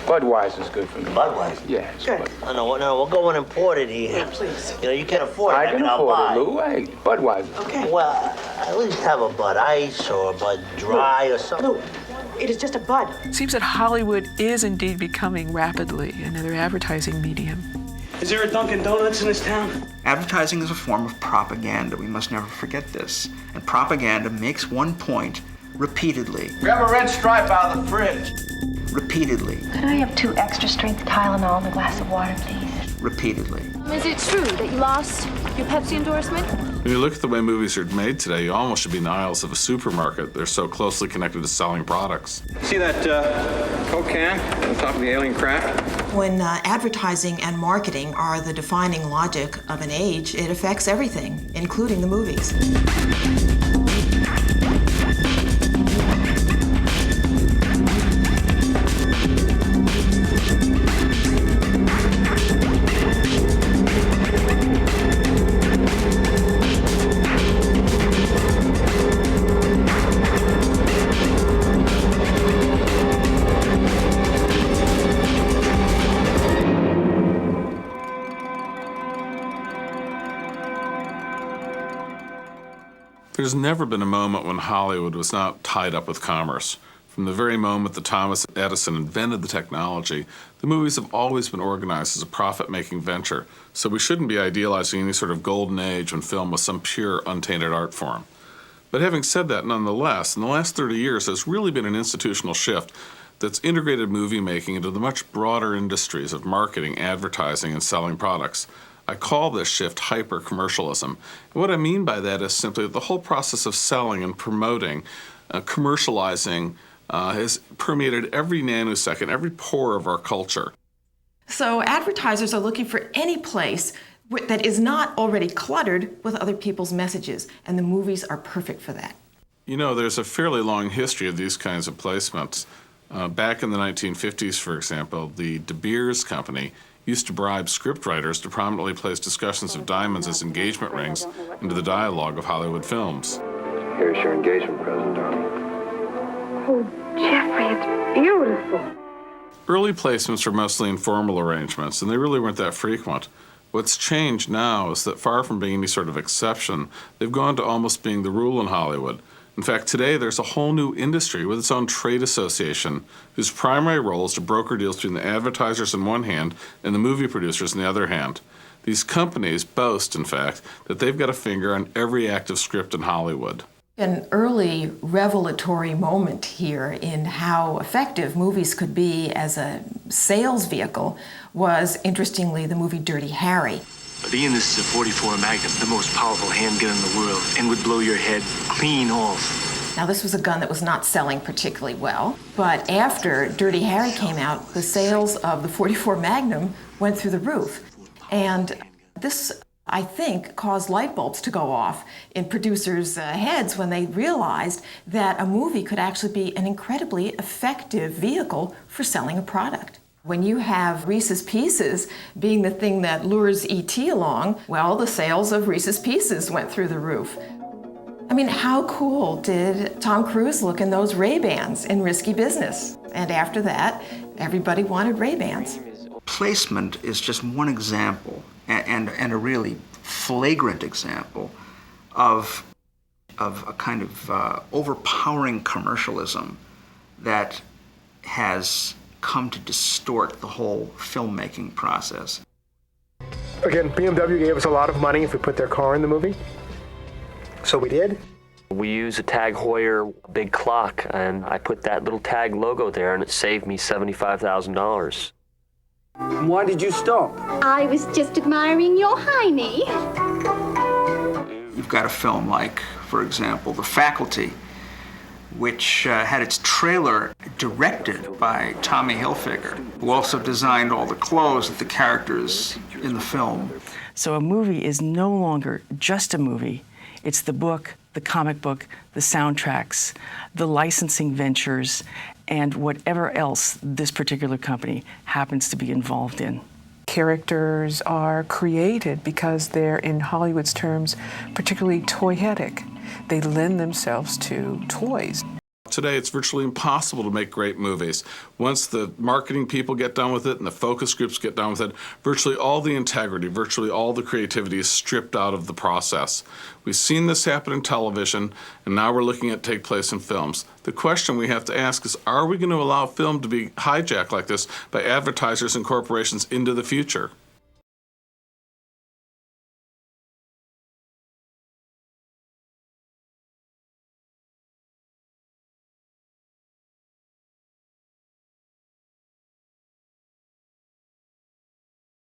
Budweiser's good for me. Budweiser? Yeah, it's Good. good. No, we'll go and import it here. Yeah, please. You know, you can't afford it. I can I'll afford buy. it, Lou. Hey, Budweiser. Okay. Well, at least have a Bud Ice or a Bud Dry or something. Lou, it is just a bud. It seems that Hollywood is indeed becoming rapidly another advertising medium. Is there a Dunkin' Donuts in this town? Advertising is a form of propaganda. We must never forget this. And propaganda makes one point repeatedly. Grab a red stripe out of the fridge. Repeatedly. Could I have 2 extra strength Tylenol and a glass of water, please? Repeatedly. Is it true that you lost your Pepsi endorsement? When you look at the way movies are made today, you almost should be in the aisles of a supermarket. They're so closely connected to selling products. See that Coke can on top of the alien craft? When advertising and marketing are the defining logic of an age, it affects everything, including the movies. There's never been a moment when Hollywood was not tied up with commerce. From the very moment that Thomas Edison invented the technology, the movies have always been organized as a profit-making venture, so we shouldn't be idealizing any sort of golden age when film was some pure, untainted art form. But having said that, nonetheless, in the last 30 years, there's really been an institutional shift that's integrated movie making into the much broader industries of marketing, advertising, and selling products. I call this shift hyper-commercialism. And what I mean by that is simply that the whole process of selling and promoting, commercializing, has permeated every nanosecond, every pore of our culture. So advertisers are looking for any place that is not already cluttered with other people's messages, and the movies are perfect for that. You know, there's a fairly long history of these kinds of placements. Back in the 1950s, for example, the De Beers Company used to bribe scriptwriters to prominently place discussions of diamonds as engagement rings into the dialogue of Hollywood films. Here's your engagement present, darling. Oh, Jeffrey, it's beautiful. Early placements were mostly informal arrangements, and they really weren't that frequent. What's changed now is that far from being any sort of exception, they've gone to almost being the rule in Hollywood. In fact, today there's a whole new industry with its own trade association whose primary role is to broker deals between the advertisers on one hand and the movie producers on the other hand. These companies boast, in fact, that they've got a finger on every active script in Hollywood. An early revelatory moment here in how effective movies could be as a sales vehicle was, interestingly, the movie Dirty Harry. Ian, this is a 44 Magnum, the most powerful handgun in the world, and would blow your head clean off. Now, this was a gun that was not selling particularly well, but after Dirty Harry came out, the sales of the 44 Magnum went through the roof. And this, I think, caused light bulbs to go off in producers' heads when they realized that a movie could actually be an incredibly effective vehicle for selling a product. When you have Reese's Pieces being the thing that lures E.T. along, well, the sales of Reese's Pieces went through the roof. I mean, how cool did Tom Cruise look in those Ray-Bans in Risky Business? And after that, everybody wanted Ray-Bans. Placement is just one example, and a really flagrant example of a kind of overpowering commercialism that has come to distort the whole filmmaking process. Again, BMW gave us a lot of money if we put their car in the movie. So we did. We use a Tag Heuer big clock, and I put that little Tag logo there, and it saved me $75,000. Why did you stop? I was just admiring your hiney. You've got a film like, for example, The Faculty, which had its trailer directed by Tommy Hilfiger, who also designed all the clothes of the characters in the film. So a movie is no longer just a movie. It's the book, the comic book, the soundtracks, the licensing ventures, and whatever else this particular company happens to be involved in. Characters are created because they're, in Hollywood's terms, particularly toyetic. They lend themselves to toys. Today, it's virtually impossible to make great movies. Once the marketing people get done with it and the focus groups get done with it, virtually all the integrity, virtually all the creativity is stripped out of the process. We've seen this happen in television, and now we're looking at take place in films. The question we have to ask is, are we going to allow film to be hijacked like this by advertisers and corporations into the future?